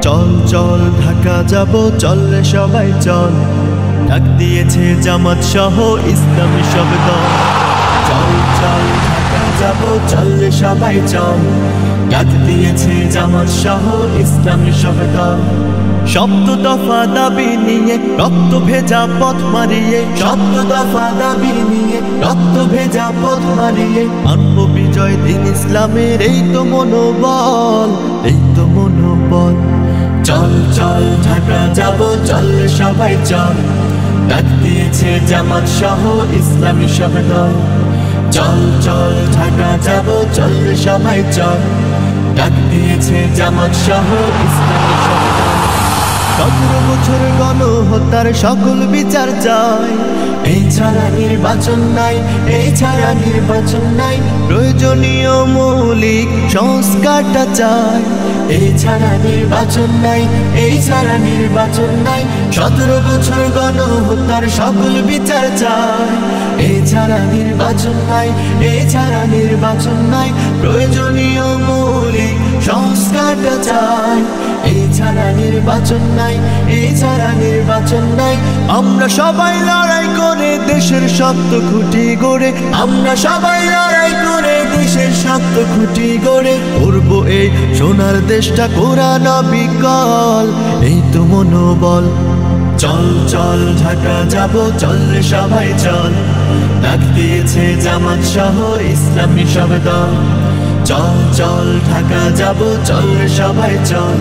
চল চল ঢাকা যাব, চল রে সবাই চল। ডাক দিয়েছে জামাত সহ ইসলামী সব দল। চল চল ঢাকা যাব, চল রে সবাই চল। ডাক দিয়েছে জামাত সহ ইসলামী সব দল। শব্দ দফা দাবি নিয়ে রক্ত ভেজা পথ মারিয়ে, শব্দ দফা দাবি নিয়ে রক্ত ভেজা পথ মারিয়ে আনব বিজয় দিন ইসলামের। এই তো মনোবল, এই তো মনোবল। চল চল ঢাকা যাব, চল রে সবাই চল। ডাক দিয়েছে জামাত সহ ইসলামী সব দল। চল চল ঢাকা যাব, চল রে সবাই চল। ডাক দিয়েছে জামাত সহ ইসলামী সব দল। 17 বছর গণহত্যার সকল বিচার চাই। এই ছাড়া নির্বাচন নাই, এই ছাড়া নির্বাচন নাই। প্রয়োজনীয় মৌলিক সংস্কারটা চাই। এই ছাড়া নির্বাচন নাই, এই ছাড়া নির্বাচন নাই। 17 বছর গণহত্যার সকল বিচার চাই। এই ছাড়া নির্বাচন নাই, এই ছাড়া নির্বাচন নাই। প্রয়োজনীয় মৌলিক সংস্কারটা চাই। এই ছাড়া নির্বাচন নাই, এই ছাড়া নির্বাচন নাই। আমরা সবাই লড়াই করে দেশের শক্ত খুঁটি গড়ে, আমরা সবাই লড়াই করে দেশের শক্ত খুঁটি গড়ে করব এই সোনার দেশটা কোরআন বিকল। এই তো মনোবল। চল চল ঢাকা যাব, চল রে সবাই চল। ডাক দিয়েছে জামাত সহ ইসলামী সব দল। চল চল ঢাকা যাব, চল রে সবাই চল।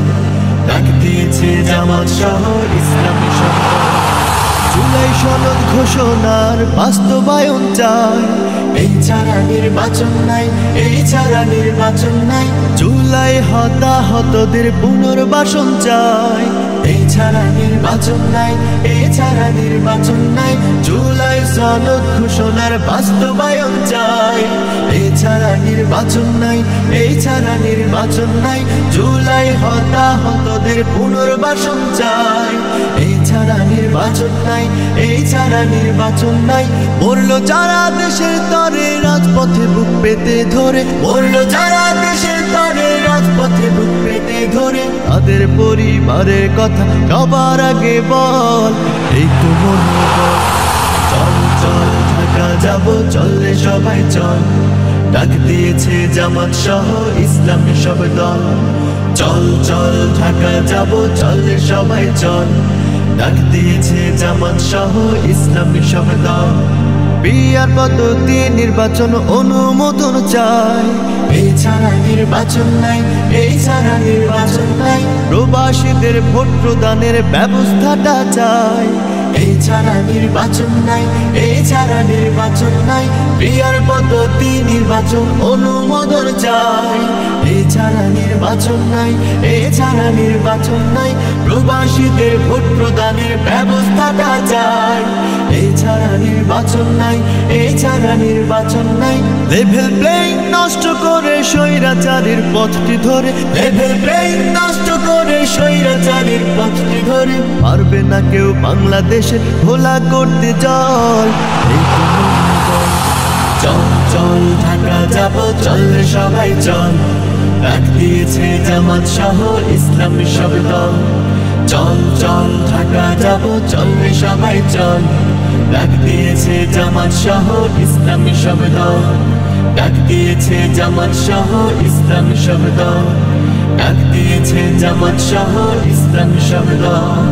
ডাক দিয়েছে জামাত সহ ইসলামী সব দল। জুলাই সনদ ঘোষণার বাস্তবায়ন চাই। এই ছাড়া নির্বাচন নাই, এই ছাড়া নির্বাচন নাই। জুলাই হতাহতদের পুনর্বাসন চাই। এই ছাড়া নির্বাচন নাই, এই ছাড়া নির্বাচন নাই। জুলাই সনদ ঘোষণার বাস্তবায়ন চাই। এই ছাড়া নির্বাচন নাই, এই ছাড়া নির্বাচন নাই। জুলাই হতাহতদের পুনর্বাসন চাই। এই ছাড়া নির্বাচন নাই, এই ছাড়া নির্বাচন নাই। মরল যারা দেশের তরে রাজপথে বুক পেতে ধরে, মরল যারা দেশের তরে রাজপথে বুক পেতে ধরে। তাদের পরিবারের কথা সবার আগে বল। এই তো মনোবল। চল চল ঢাকা যাব, চল রে সবাই চল। ডাক দিয়েছে জামাত সহ ইসলামী সব দল। চল চল ঢাকা যাব, চল রে সবাই চল। ডাক দিয়েছে জামাত সহ ইসলামী সব দল। বিয়ার পদ্ধতি নির্বাচন অনুমোদন চাই। এই ছাড়া নির্বাচন নাই, এই ছাড়া নির্বাচন নাই। প্রবাসীদের ভোট প্রদানের ব্যবস্থাটা চাই। এই ছাড়া নির্বাচন নাই, এই ছাড়া নির্বাচন নাই। বিয়ার পদ্ধতি নির্বাচন অনুমোদন চাই। এই ছাড়া নির্বাচন নাই, এই ছাড়া নির্বাচন নাই। প্রবাসীদের ভোট প্রদানের ব্যবস্থাটা চাই। এই ছাড়া নির্বাচন নাই, এই ছাড়া নির্বাচন নাই। লেভেল প্লেইং নষ্ট করে স্বৈরাচারের পথটি ধরে, লেভেল প্লেইং নষ্ট করে স্বৈরাচারের পথটি ধরে পারবে না কেউ বাংলাদেশে ভোলা করতে চল। এই তো মনোবল। চল চল ঢাকা যাব, চল রে সবাই চল। ডাক দিয়েছে জামাত সহ ইসলামী সব দল। চল চল ঢাকা যাব, চল রে সবাই চল। ডাক দিয়েছে জামাত সহ ইসলামী সব দল। ডাক দিয়েছে জামাত সহ ইসলামী সব দল। ডাক দিয়েছে জামাত সহ ইসলামী সব দল।